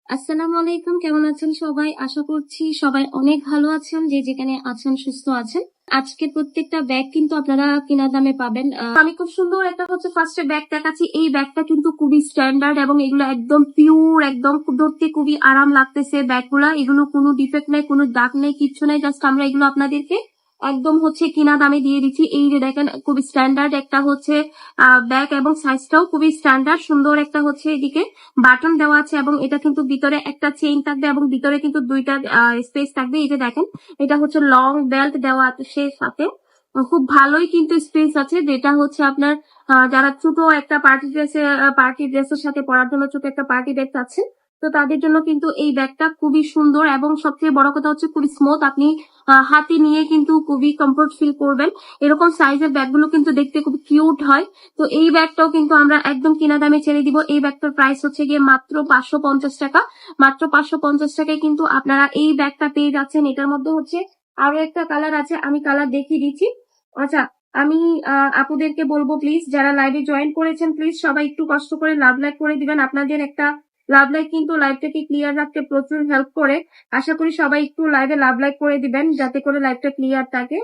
আসসালামু আলাইকুম, কেমন আছেন সবাই? আশা করছি সবাই অনেক ভালো আছেন, যে যেখানে আছেন সুস্থ আছেন। আজকের প্রত্যেকটা ব্যাগ কিন্তু আপনারা কিনা দামে পাবেন। আমি খুব সুন্দর একটা হচ্ছে ফার্স্টে ব্যাগ দেখাচ্ছি। এই ব্যাগটা কিন্তু খুবই স্ট্যান্ডার্ড এবং এগুলো একদম পিওর, একদম ধরতে খুবই আরাম লাগতেছে ব্যাগগুলা। এগুলো কোনো ডিফেক্ট নাই, কোনো দাগ নেই, কিচ্ছু নাই। জাস্ট আমরা এগুলো আপনাদেরকে একদম হচ্ছে কিনা দামে দিয়ে দিচ্ছি। এই যে দেখেন, খুবই স্ট্যান্ডার্ড একটা হচ্ছে ব্যাগ এবং সাইজটাও খুবই স্ট্যান্ডার্ড। সুন্দর একটা হচ্ছে এদিকে বাটন দেওয়া আছে এবং এটা কিন্তু ভিতরে একটা চেইন থাকবে এবং ভিতরে কিন্তু দুইটা স্পেস থাকবে। এই যে দেখেন, এটা হচ্ছে লং বেল্ট দেওয়া আছে সেই সাথে। খুব ভালোই কিন্তু স্পেস আছে, যেটা হচ্ছে আপনার যারা ছোট একটা পার্টি ড্রেসের সাথে পরার জন্য ছোট একটা পার্টি ব্যাগ আছে, তো তাদের জন্য কিন্তু এই ব্যাগটা খুবই সুন্দর এবং সবচেয়ে বড় কথা হচ্ছে খুবই স্মুথ। আপনি হাতে নিয়ে কিন্তু খুবই কমফোর্ট ফিল করবেন। এরকম সাইজের ব্যাগগুলো কিন্তু দেখতে খুব কিউট হয়। তো এই ব্যাগটাও কিন্তু আমরা একদম কিনা দামে ছেড়ে দিব। এই ব্যাগটার প্রাইস হচ্ছে গিয়ে মাত্র 550 টাকা। মাত্র 550 টাকায় কিন্তু আপনারা এই ব্যাগটা পেয়ে যাচ্ছেন। এটার মধ্যে হচ্ছে আরো একটা কালার আছে, আমি কালার দেখিয়ে দিচ্ছি। আচ্ছা, আমি আপুদেরকে বলবো, প্লিজ যারা লাইভে জয়েন করেছেন, প্লিজ সবাই একটু কষ্ট করে লাভ লাইক করে দিবেন। আপনাদের একটা লাভ লাইক কিন্তু লাইভটাকে ক্লিয়ার রাখতে প্রচুর হেল্প করে। আশা করি সবাই একটু লাইভে লাভ লাইক করে দিবেন, যাতে করে লাইভটা ক্লিয়ার থাকে।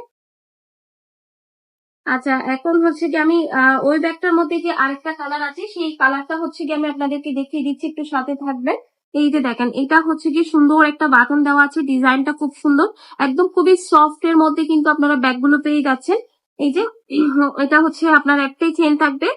আচ্ছা, এখন হচ্ছে কি আমি ওই ব্যাগটার মধ্যে যে আরেকটা কালার আছে, সেই কালারটা হচ্ছে কি আমি আপনাদেরকে দেখিয়ে দিচ্ছি, একটু সাথে থাকবেন। এই যে দেখেন, এটা হচ্ছে কি সুন্দর একটা বাটন দেওয়া আছে, ডিজাইনটা খুব সুন্দর, একদম খুবই সফট এর মধ্যে কিন্তু আপনারা ব্যাগগুলো পেয়ে যাচ্ছেন। এই যে এটা হচ্ছে আপনার একটাই চেন থাকবে।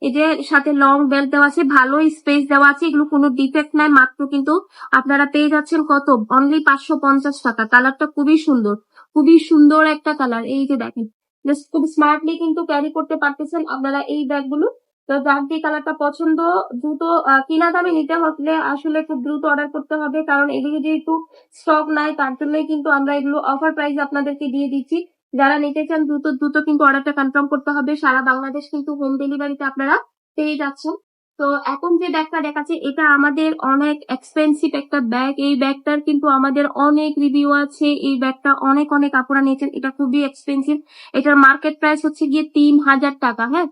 এই যে সাথে লং বেল্ট দেওয়া আছে, ভালো স্পেস দেওয়া আছে, এগুলো কোনো ডিফেক্ট নাই। মাত্র কিন্তু আপনারা পেয়ে যাচ্ছেন কত? অনলি 550 টাকা। কালারটা খুবই সুন্দর, খুবই সুন্দর একটা কালার। এই যে দেখেন, জাস্ট খুব স্মার্টলি কিন্তু ক্যারি করতে পারতেছেন আপনারা এই ব্যাগগুলো। তো যার যে কালারটা পছন্দ, দ্রুত কিনা দামে নিতে হলে আসলে খুব দ্রুত অর্ডার করতে হবে, কারণ এদিকে যেহেতু স্টক নাই, তার জন্যই কিন্তু আমরা এগুলো অফার প্রাইস আপনাদেরকে দিয়ে দিচ্ছি। যারা নিতে চান দ্রুত দ্রুত কিন্তু অর্ডারটা কনফার্ম করতে হবে। সারা বাংলাদেশ কিন্তু হোম ডেলিভারিতে আপনারা পেয়ে যাচ্ছেন। তো এখন যে ব্যাগটা দেখাচ্ছে, এটা আমাদের অনেক এক্সপেন্সিভ একটা ব্যাগ। এই ব্যাগটার কিন্তু আমাদের অনেক রিভিউ আছে। এই ব্যাগটা অনেক অনেক আপুরা নিয়েছেন, এটা খুবই এক্সপেন্সিভ। এটার মার্কেট প্রাইস হচ্ছে গিয়ে 3000 টাকা। হ্যাঁ,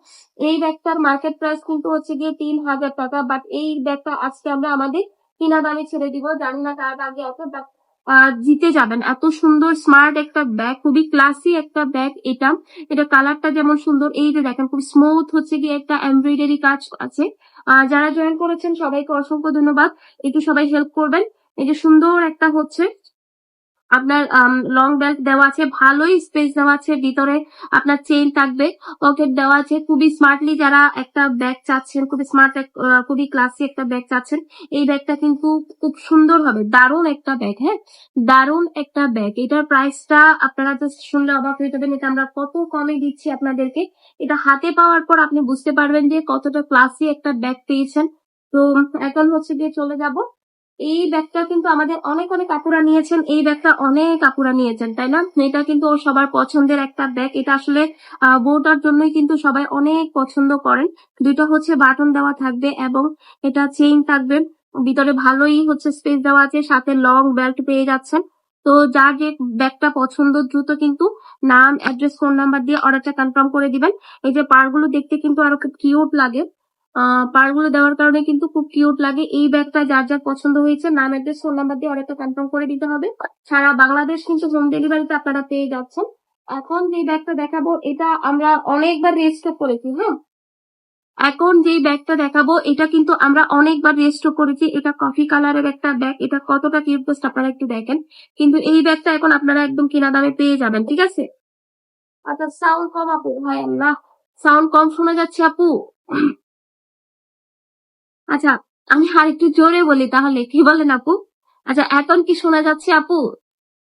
এই ব্যাগটার মার্কেট প্রাইস কিন্তু হচ্ছে গিয়ে 3000 টাকা, বাট এই ব্যাগটা আজকে আমরা আমাদের কিনা দামে ছেড়ে দিব। জানি না কার আগে এত ব্যাগ জিতে যাবেন। এত সুন্দর স্মার্ট একটা ব্যাগ, খুবই ক্লাসি একটা ব্যাগ এটা। এটা কালারটা যেমন সুন্দর, এই যে দেখেন খুব স্মুথ হচ্ছে গিয়ে একটা এমব্রয়ডারি কাজ আছে। যারা জয়েন করেছেন সবাইকে অসংখ্য ধন্যবাদ। একটু সবাই হেল্প করবেন। এই যে সুন্দর একটা হচ্ছে আপনার লং বেল্ট দেওয়া আছে, ভালোই স্পেস দেওয়া আছে, ভিতরে আপনার চেইন থাকবে, পকেট দেওয়া আছে। খুবই স্মার্টলি যারা একটা ব্যাগ চাচ্ছেন, খুবই স্মার্ট, খুবই ক্লাসি একটা ব্যাগ চাচ্ছেন, এই ব্যাগটা কিন্তু খুব সুন্দর হবে। দারুণ একটা ব্যাগ, হ্যাঁ, দারুণ একটা ব্যাগ। এটার প্রাইসটা আপনারা জাস্ট শুনলে অবাক হয়ে যাবেন, এটা আমরা কত কমে দিচ্ছি আপনাদেরকে। এটা হাতে পাওয়ার পর আপনি বুঝতে পারবেন যে কতটা ক্লাসি একটা ব্যাগ পেয়েছেন। তো এখন হচ্ছে দিয়ে চলে যাব। এই ব্যাগটা কিন্তু আমাদের অনেক অনেক আপুরা নিয়েছেন, এই ব্যাগটা অনেক আপুরা নিয়েছেন, তাই না? এটা কিন্তু সবার পছন্দের একটা ব্যাগ। এটা আসলে বউটার জন্যই কিন্তু সবাই অনেক পছন্দ করেন। দুইটা হচ্ছে বাটন দেওয়া থাকবে এবং এটা চেইন থাকবে, ভিতরে ভালোই হচ্ছে স্পেস দেওয়া আছে, সাথে লং বেল্ট পেয়ে যাচ্ছেন। তো যার যে ব্যাগটা পছন্দ, দ্রুত কিন্তু নাম, অ্যাড্রেস, ফোন নাম্বার দিয়ে অর্ডারটা কনফার্ম করে দিবেন। এই যে পারগুলো দেখতে কিন্তু আরো খুব কিউট লাগে, পারগুলো দেওয়ার কারণে কিন্তু খুব কিউট লাগে। এই ব্যাগটা যার যার পছন্দ হয়েছে, নাম, অ্যাড্রেস, ফোন নাম্বার দিয়ে অর্ডারটা কনফার্ম করে দিতে হবে। সারা বাংলাদেশ কিন্তু হোম ডেলিভারিতে আপনারা পেয়ে যাচ্ছেন। এখন যে ব্যাগটা দেখাবো, এটা আমরা অনেকবার রেজিস্টার করেছি। হ্যাঁ, এখন যে ব্যাগটা দেখাবো, এটা কিন্তু আমরা অনেকবার রেজিস্টার করেছি। এটা কফি কালারের একটা ব্যাগ। এটা কতটা কিউট জাস্ট আপনারা একটু দেখেন। কিন্তু এই ব্যাগটা এখন আপনারা একদম কিনা দামে পেয়ে যাবেন, ঠিক আছে? আচ্ছা, সাউন্ড কম আপু, ভাই আল্লাহ, সাউন্ড কম শোনা যাচ্ছে আপু। আচ্ছা, আমি আর একটু জোরে বলি তাহলে, কি বলেন আপু? আচ্ছা, এখন কি শোনা যাচ্ছে আপু?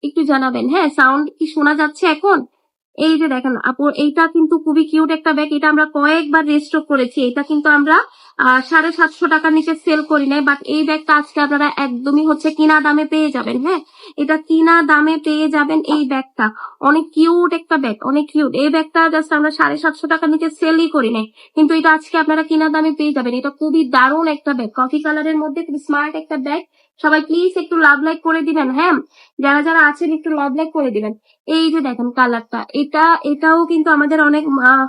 একটু জানাবেন। হ্যাঁ, সাউন্ড কি শোনা যাচ্ছে এখন? এই যে দেখেন আপু, এইটা কিন্তু খুবই কিউট একটা ব্যাগ। এটা আমরা কয়েকবার রেস্টক করেছি। এটা কিন্তু আমরা 750 টাকার নিচে সেল করি নাই, বাট এই ব্যাগটা আজকে আপনারা একদমই হচ্ছে কিনা দামে পেয়ে যাবেন। হ্যাঁ, এটা কিনা দামে পেয়ে যাবেন এই ব্যাগটা। অনেক কিউট একটা ব্যাগ, অনেক কিউট। এই ব্যাগটা জাস্ট আমরা 750 টাকার নিচে সেলই করি নাই, কিন্তু এটা আজকে আপনারা কিনা দামে পেয়ে যাবেন। এটা খুবই দারুণ একটা ব্যাগ, কফি কালারের মধ্যে খুব স্মার্ট একটা ব্যাগ। সবাই প্লিজ একটু লাভ লাইক করে দিবেন, হ্যাঁ যারা যারা আছেন একটু লাভ লাইক করে দিবেন। এই যে দেখেন কালারটা, এটাও কিন্তু আমাদের অনেক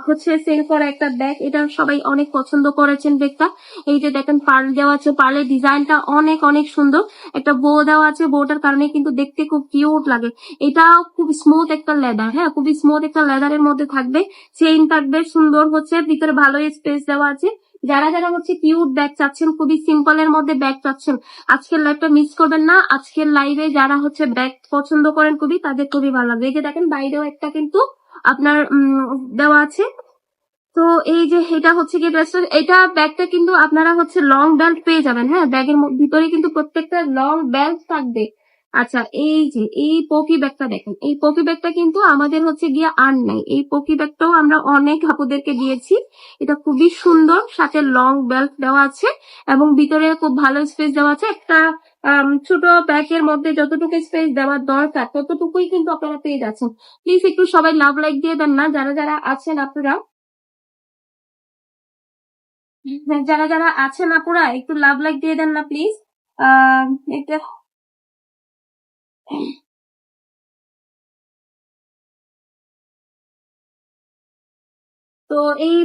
হচ্ছে সেল করা একটা ব্যাগ। এটা সবাই অনেক পছন্দ করেছেন ব্যাগটা। এই যে দেখেন পার্ল দেওয়া আছে, পার্লের ডিজাইনটা অনেক অনেক সুন্দর। একটা বো দেওয়া আছে, বউটার কারণে কিন্তু দেখতে খুব কিউট লাগে। এটাও খুব স্মুথ একটা লেদার, হ্যাঁ খুবই স্মুথ একটা লেদারের মধ্যে থাকবে। চেইন থাকবে সুন্দর, হচ্ছে ভিতরে ভালো স্পেস দেওয়া আছে। যারা যারা হচ্ছে কিউট ব্যাগ চাচ্ছেন, খুবই সিম্পল এর মধ্যে ব্যাগ চাচ্ছেন, আজকের লাইভটা মিস করবেন না। আজকের লাইভে যারা হচ্ছে ব্যাগ পছন্দ করেন খুবই, তাদের খুবই ভালো লাগবে। এই যে দেখেন বাইরেও একটা কিন্তু আপনার দেওয়া আছে। তো এই যে এটা হচ্ছে কি ড্রেসটা, এটা ব্যাগটা কিন্তু আপনারা হচ্ছে লং বেল্ট পেয়ে যাবেন, হ্যাঁ ব্যাগের ভিতরে কিন্তু প্রত্যেকটা লং বেল্ট থাকবে। আচ্ছা এই যে এই পকি ব্যাগটা দেখেন, এই পকি ব্যাগটা কিন্তু আমাদের হচ্ছে গিয়ে আর নাই। এই পকি ব্যাগটাও আমরা অনেক আপুদেরকে দিয়েছি। এটা খুবই সুন্দর, সাথে লং বেল্ট দেওয়া আছে এবং ভিতরে খুব ভালো স্পেস দেওয়া আছে। একটা ছোট ব্যাগের মধ্যে যতটুকু স্পেস দেওয়ার দরকার ততটুকুই কিন্তু আপনারা পেয়ে যাচ্ছেন। প্লিজ একটু সবাই লাভ লাইক দিয়ে দেন না, যারা যারা আছেন আপনারা, যারা যারা আছেন আপুরা একটু লাভ লাইক দিয়ে দেন না প্লিজ। আহ এটা তো এই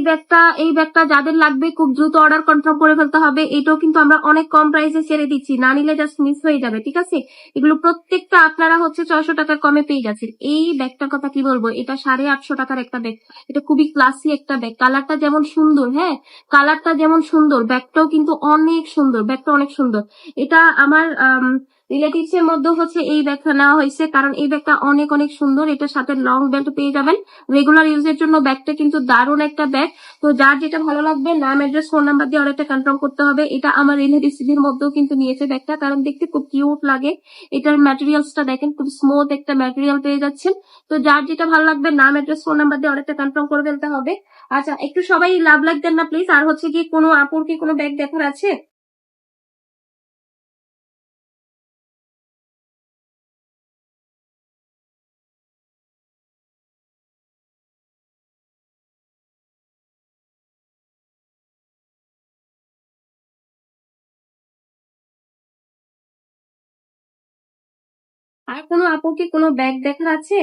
ব্যাগটা যাদের লাগবে খুব দ্রুত অর্ডার কনফার্ম করে ফেলতে হবে। এটাও কিন্তু আমরা অনেক কম প্রাইসে ছেড়ে দিচ্ছি, না নিলে জাস্ট মিস হয়ে যাবে, ঠিক আছে। এগুলো প্রত্যেকটা আপনারা হচ্ছে 600 টাকার কমে পেয়ে যাচ্ছেন। এই ব্যাগটার কথা কি বলবো, এটা 850 টাকার একটা ব্যাগ। এটা খুবই ক্লাসি একটা ব্যাগ, কালারটা যেমন সুন্দর, হ্যাঁ কালারটা যেমন সুন্দর, ব্যাগটাও কিন্তু অনেক সুন্দর, ব্যাগটা অনেক সুন্দর। এটা আমার রিলেটিভস এর মধ্যে হচ্ছে এই ব্যাগটা নেওয়া হয়েছে, কারণ এই ব্যাগটা অনেক অনেক সুন্দর। এটার সাথে লং বেল্ট পেয়ে যাবেন। রেগুলার ইউজের জন্য ব্যাগটা কিন্তু দারুণ একটা ব্যাগ। তো যার যেটা ভালো লাগবে নাম অ্যাড্রেস ফোন নাম্বার দিয়ে অর্ডারটা কনফার্ম করতে হবে। এটা আমার রিলেটিভসদের মধ্যেও কিন্তু নিয়েছে ব্যাগটা, কারণ দেখতে খুব কিউট লাগে। এটার ম্যাটেরিয়ালসটা দেখেন, খুব স্মুথ একটা ম্যাটেরিয়াল পেয়ে যাচ্ছেন। তো যার যেটা ভালো লাগবে নাম অ্যাড্রেস ফোন নাম্বার দিয়ে অর্ডারটা কনফার্ম করে ফেলতে হবে। আচ্ছা একটু সবাই লাভ লাইক দেন না প্লিজ। আর হচ্ছে কি কোনো আপুর কি কোনো ব্যাগ দেখার আছে? আর কোনো আপুর কি কোনো ব্যাগ দেখার আছে?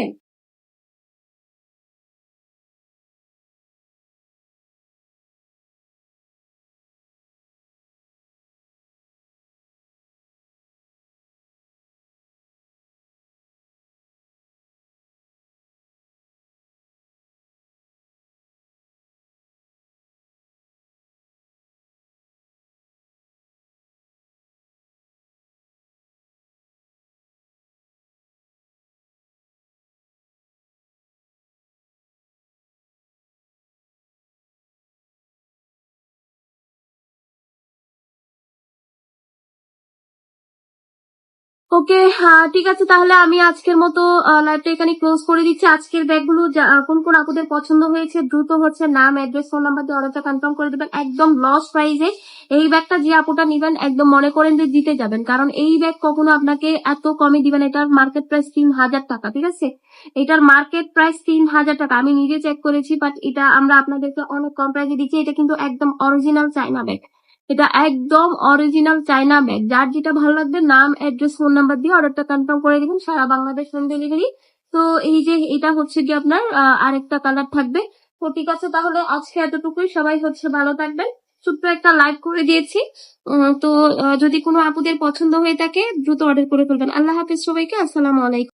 ওকে, ঠিক আছে তাহলে আমি আজকের মতো লাইভটা এখানে ক্লোজ করে দিচ্ছি। আজকের ব্যাগগুলো কোন কোন আপুদের পছন্দ হয়েছে দ্রুত হচ্ছে নাম অ্যাড্রেস ফোন নাম্বার দিয়ে অর্ডারটা কনফার্ম করে দেবেন একদম লস প্রাইসে। এই ব্যাগটা যে আপুটা নিবেন একদম মনে করেন যে জিতে যাবেন, কারণ এই ব্যাগ কখনো আপনাকে এত কমে দিবেন। এটার মার্কেট প্রাইস 3000 টাকা, ঠিক আছে। এটার মার্কেট প্রাইস 3000 টাকা, আমি নিজে চেক করেছি, বাট এটা আমরা আপনাদেরকে অনেক কম প্রাইসে দিচ্ছি। এটা কিন্তু একদম অরিজিনাল চায়না ব্যাগ, এটা একদম অরিজিনাল চায়না ব্যাগ। যার যেটা ভালো লাগবে নাম অ্যাড্রেস ফোন নাম্বার দিয়ে অর্ডারটা কনফার্ম করে দিবেন, সারা বাংলাদেশ হোম ডেলিভারি। তো এই যে এটা হচ্ছে কি আপনার আরেকটা কালার থাকবে। তো ঠিক আছে তাহলে আজকে এতটুকুই, সবাই হচ্ছে ভালো থাকবেন। ছোট্ট একটা লাইভ করে দিয়েছি। তো যদি কোনো আপুদের পছন্দ হয়ে থাকে দ্রুত অর্ডার করে ফেলবেন। আল্লাহ হাফিজ সবাইকে, আসসালামু আলাইকুম।